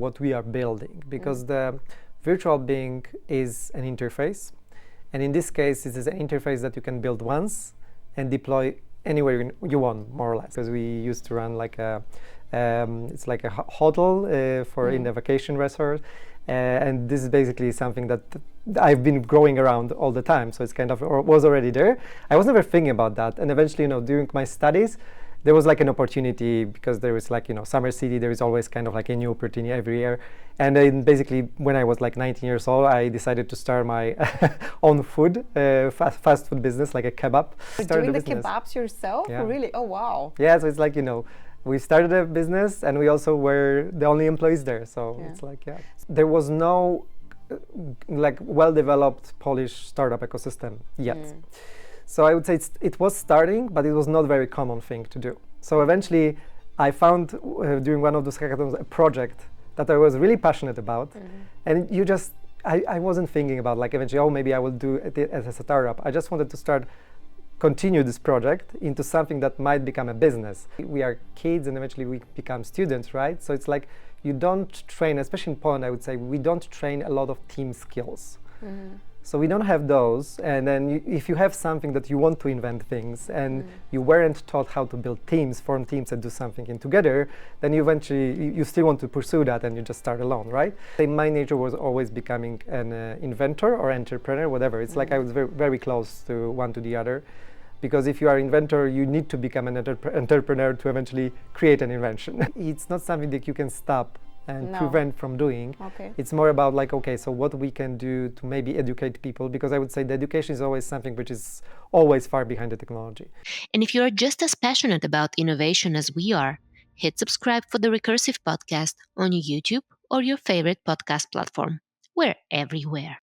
what we are building, because the virtual being is an interface. And in this case, it is an interface that you can build once and deploy anywhere you want, more or less. Because we used to run like a, it's like a hotel for in the vacation resort. And this is basically something that I've been growing around all the time. So it's kind of was already there. I was never thinking about that. And eventually, during my studies, there was like an opportunity, because there was like, Summer City, there is always kind of like a new opportunity every year. And then basically when I was like 19 years old, I decided to start my own food, fast food business, like a kebab. Doing the kebabs yourself? Yeah. Really? Oh, wow. Yeah, so it's like, we started a business and we also were the only employees there. So it's like, there was no like well-developed Polish startup ecosystem yet. So I would say it was starting, but it was not a very common thing to do. So eventually I found during one of those hackathons a project that I was really passionate about. And I wasn't thinking about like eventually, maybe I will do it as a startup. I just wanted to continue this project into something that might become a business. We are kids and eventually we become students, right? So it's like you don't train, especially in Poland, I would say, we don't train a lot of team skills. So we don't have those, and then if you have something that you want to invent things and you weren't taught how to build teams, form teams and do something in together, then you eventually, you still want to pursue that and you just start alone, right? My nature was always becoming an inventor or entrepreneur, whatever. It's like I was very, very close to one to the other, because if you are an inventor, you need to become an entrepreneur to eventually create an invention. It's not something that you can stop and prevent from doing. It's more about like, okay, so what we can do to maybe educate people, because I would say the education is always something which is always far behind the technology. And if you are just as passionate about innovation as we are, hit subscribe for the Recursive podcast on YouTube or your favorite podcast platform. We're everywhere.